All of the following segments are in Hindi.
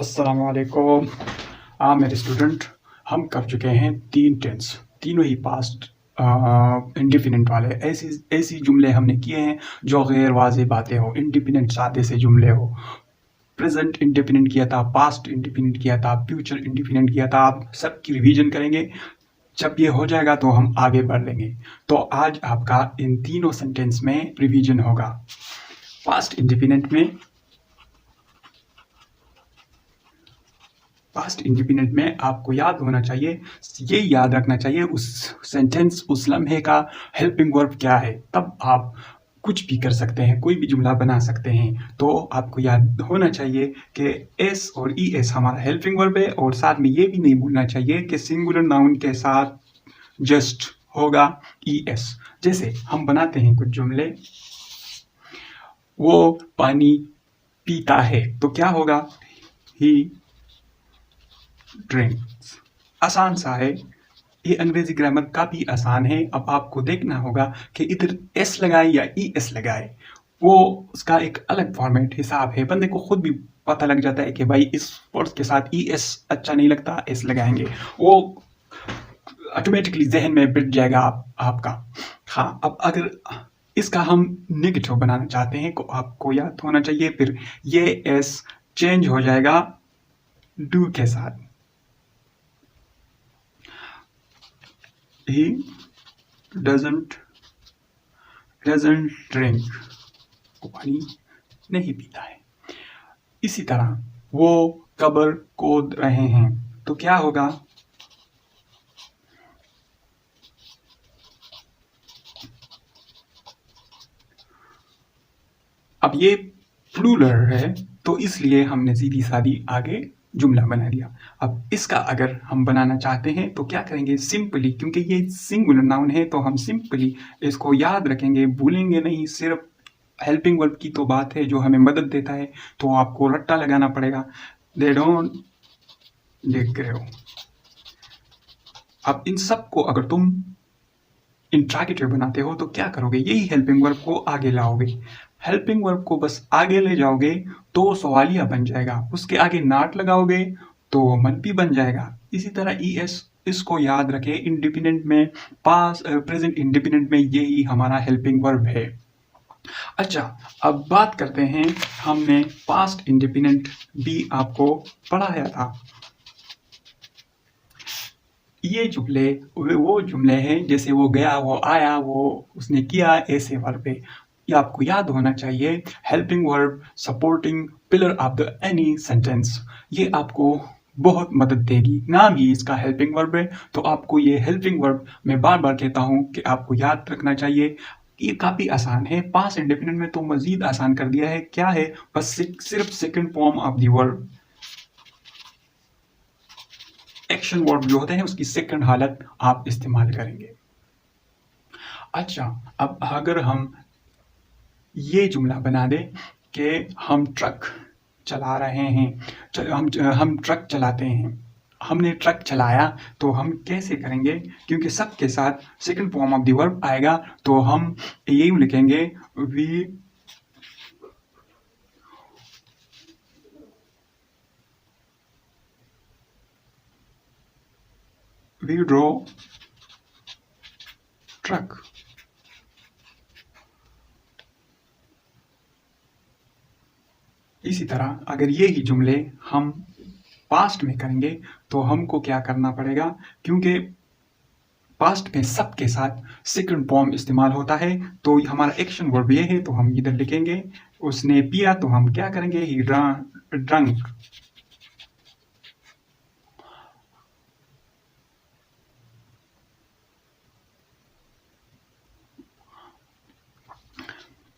अस्सलाम वालेकुम। मेरे स्टूडेंट, हम कर चुके हैं 3 टेंस, तीनों ही पास्ट इंडिफिनिट वाले। ऐसी ऐसी जुमले हमने किए हैं जो गैर वाज़ेह बातें हो, इंडिफिनिट सादे से जुमले हो। प्रेजेंट इंडिफिनिट किया था, पास्ट इंडिफिनिट किया था, फ्यूचर इंडिफिनिट किया था। आप सबकी रिवीजन करेंगे। जब ये हो जाएगा तो हम आगे बढ़ लेंगे। तो आज आपका इन तीनों सेंटेंस में रिवीजन होगा। पास्ट इंडिफिनिट में आपको याद होना चाहिए, ये याद रखना चाहिए उस सेंटेंस, उस लम्हे का हेल्पिंग वर्ब क्या है। तब आप कुछ भी कर सकते हैं, कोई भी जुमला बना सकते हैं। तो आपको याद होना चाहिए कि एस और ई एस हमारा हेल्पिंग वर्ब है, और साथ में ये भी नहीं भूलना चाहिए कि सिंगुलर नाउन के साथ जस्ट होगा ई एस। जैसे हम बनाते हैं कुछ जुमले, वो पानी पीता है, तो क्या होगा? ही ड्रिंक्स। आसान सा है, ये अंग्रेजी ग्रामर काफ़ी आसान है। अब आपको देखना होगा कि इधर एस लगाए या ई एस लगाए, वो उसका एक अलग फॉर्मेट हिसाब है। बंदे को खुद भी पता लग जाता है कि भाई इस वर्ड के साथ ई एस अच्छा नहीं लगता, एस लगाएंगे। वो ऑटोमेटिकली जहन में बिठ जाएगा आपका। हाँ, अब अगर इसका हम नेगेटिव बनाना चाहते हैं तो आपको याद होना चाहिए, फिर ये एस चेंज हो जाएगा डू के साथ। He doesn't drink, वो पानी नहीं पीता है। इसी तरह वो कब्र खोद रहे हैं, तो क्या होगा? अब ये प्लूरल है, तो इसलिए हमने सीधी सादी आगे जुमला बना दिया। अब इसका अगर हम बनाना चाहते हैं तो क्या करेंगे? सिंपली, क्योंकि ये सिंगुलर नाउन है तो हम सिंपली इसको याद रखेंगे, भूलेंगे नहीं। सिर्फ हेल्पिंग वर्ब की तो बात है जो हमें मदद देता है, तो आपको रट्टा लगाना पड़ेगा। दे डोंट लिख रहे हो। अब इन सब को अगर तुम इंट्रागेटिव बनाते हो तो क्या करोगे? यही हेल्पिंग वर्ब को आगे लाओगे। हेल्पिंग वर्ब को बस आगे ले जाओगे तो सवालिया बन जाएगा, उसके आगे नॉट लगाओगे तो मनफी बन जाएगा। इसी तरह ई एस, इसको याद रखें। इंडिपेंडेंट में, पास प्रेजेंट इंडिपेंडेंट में यही हमारा हेल्पिंग वर्ब है। अच्छा, अब बात करते हैं, हमने पास्ट इंडिपेंडेंट भी आपको पढ़ाया था। ये जुमले वो जुमले हैं जैसे वो गया, वो आया, वो उसने किया, ऐसे वर्ब पे। ये आपको याद होना चाहिए। Helping verb supporting pillar of the any sentence, ये आपको बहुत मदद देगी। नाम ही इसका हेल्पिंग वर्ब है, तो आपको ये हेल्पिंग वर्ब मैं बार बार कहता हूँ कि आपको याद रखना चाहिए। ये काफ़ी आसान है। पास्ट इंडेफिनिट में तो मज़ीद आसान कर दिया है। क्या है? बस सिर्फ second form of the verb, action verb जो होते हैं उसकी सेकंड हालत आप इस्तेमाल करेंगे। अच्छा, अब अगर हम ये जुमला बना दें कि हम ट्रक चला रहे हैं, हम ट्रक चलाते हैं, हमने ट्रक चलाया, तो हम कैसे करेंगे? क्योंकि सबके साथ second form of the verb आएगा, तो हम यही लिखेंगे, वी ड्रो ट्रक। इसी तरह अगर ये ही जुमले हम पास्ट में करेंगे तो हमको क्या करना पड़ेगा? क्योंकि पास्ट में सबके साथ सेकंड फॉर्म इस्तेमाल होता है, तो हमारा एक्शन वर्ब ये है, तो हम इधर लिखेंगे उसने पिया, तो हम क्या करेंगे? ही ड्रंक।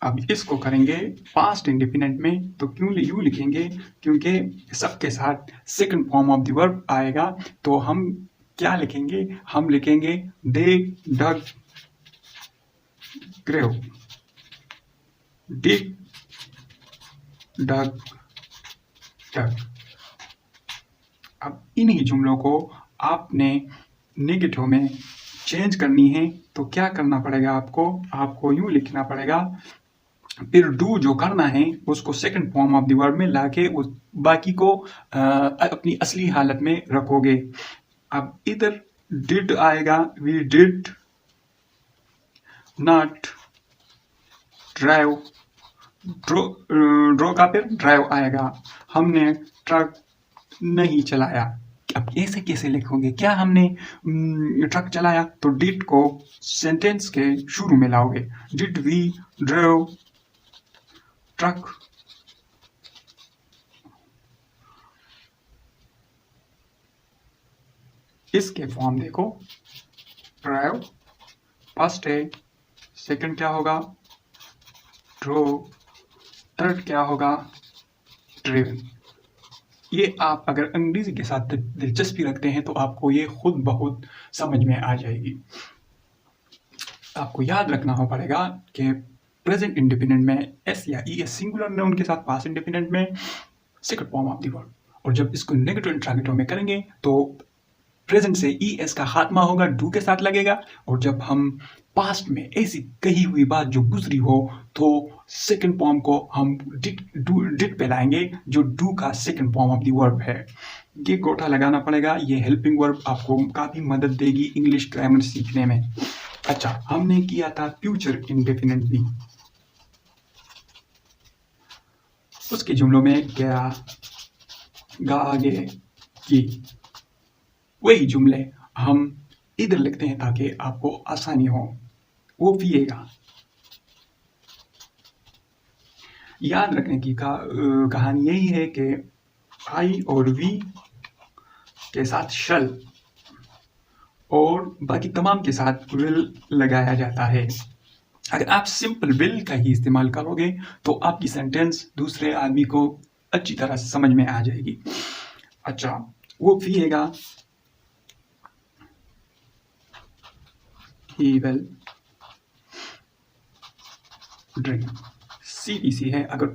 अब इसको करेंगे पास्ट इंडिपेंडेंट में, तो क्यों यूं लिखेंगे? क्योंकि सबके साथ second form of the verb आएगा, तो हम क्या लिखेंगे? हम लिखेंगे दे डग ग्रेव, डिग डग डग। अब इन्हीं जुमलों को आपने नेगेटिव में चेंज करनी है, तो क्या करना पड़ेगा आपको? आपको यूं लिखना पड़ेगा, फिर डू जो करना है उसको second form of the verb में लाके उस बाकी को अपनी असली हालत में रखोगे। अब इधर डिड आएगा, we did not drive, drove का फिर ड्राइव आएगा, हमने ट्रक नहीं चलाया। अब ऐसे कैसे लिखोगे, क्या हमने ट्रक चलाया, तो डिड को सेंटेंस के शुरू में लाओगे, डिड वी ड्राइव ट्रक। इसके फॉर्म देखो, ड्राइव फर्स्ट है, सेकंड क्या होगा, ड्रो, थर्ड क्या होगा, ड्रिवन। ये आप अगर अंग्रेजी के साथ दिलचस्पी रखते हैं तो आपको ये खुद बहुत समझ में आ जाएगी। आपको याद रखना हो पड़ेगा कि प्रेजेंट इंडिपेंडेंट में एस या ई एस सिंगुलर नाउन के साथ पास्ट इंडिपेंडेंट में second form of the verb, और जब इसको नेगेटिव इंट्रोगेटिव में करेंगे तो प्रेजेंट से ई एस का खात्मा होगा, डू के साथ लगेगा, और जब हम पास्ट में ऐसी कही हुई बात जो गुजरी हो तो सेकंड फॉर्म को हम डिड पे लाएंगे जो डू का second form of the verb है। ये गोटा लगाना पड़ेगा, ये हेल्पिंग वर्ब आपको काफ़ी मदद देगी इंग्लिश ग्रामर सीखने में। अच्छा, हमने किया था फ्यूचर इंडेफिनिट भी, उसके जुमलों में क्या गा आगे की, वही जुमले हम इधर लिखते हैं ताकि आपको आसानी हो। वो पिएगा। याद रखने की कहानी यही है कि आई और वी के साथ शल और बाकी तमाम के साथ विल लगाया जाता है। अगर आप सिंपल विल का ही इस्तेमाल करोगे तो आपकी सेंटेंस दूसरे आदमी को अच्छी तरह समझ में आ जाएगी। अच्छा, वो पिएगा, he will drink, सीधी सी है। अगर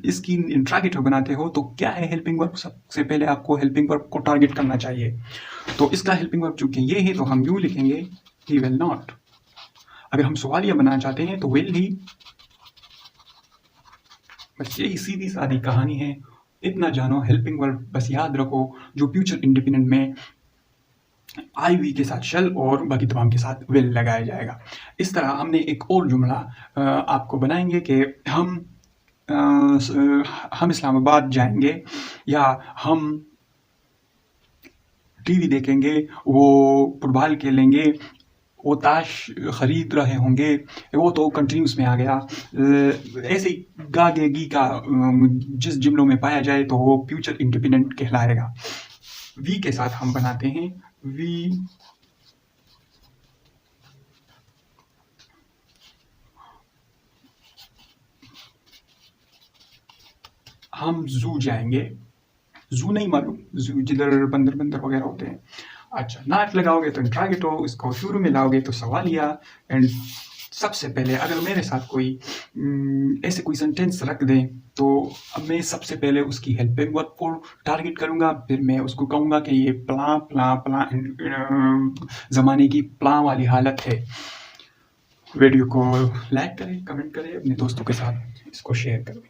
इसकी इंट्रागेटिव बनाते हो तो क्या है हेल्पिंग वर्ब, सबसे पहले आपको हेल्पिंग वर्ब को टारगेट करना चाहिए। तो इसका हेल्पिंग वर्ब चूंकि ये है तो हम यूं लिखेंगे he will not। अगर हम सवालिया बनाना चाहते हैं तो will ही। बस यही सीधी सादी कहानी है, इतना जानो। हेल्पिंग वर्ब बस याद रखो जो फ्यूचर इंडिपेंडेंट में आई वी के साथ शल और बाकी तमाम के साथ विल लगाया जाएगा। इस तरह हमने एक और जुमला आपको बनाएंगे कि हम इस्लामाबाद जाएंगे या हम टीवी देखेंगे, वो फुटबॉल खेलेंगे, वो ताश खरीद रहे होंगे, वो तो कंटिन्यूस में आ गया। ऐसे गागेगी का जिस जुमलों में पाया जाए तो वो फ्यूचर इंडिपेंडेंट कहलाएगा। वी के साथ हम बनाते हैं वी हम जू जाएंगे, जू नहीं मालूम, जू जिधर बंदर बंदर वगैरह होते हैं। अच्छा, नाट लगाओगे तो इंट्रागेटिव, इसको शुरू में लाओगे तो सवालिया। एंड सबसे पहले अगर मेरे साथ कोई ऐसे कोई सेंटेंस रख दें तो अब मैं सबसे पहले उसकी हेल्पिंग वर्ब को टारगेट करूंगा, फिर मैं उसको कहूंगा कि ये प्ला प्ला प्ला ज़माने की प्ला वाली हालत है। वीडियो को लाइक करें, कमेंट करें, अपने दोस्तों के साथ इसको शेयर करें।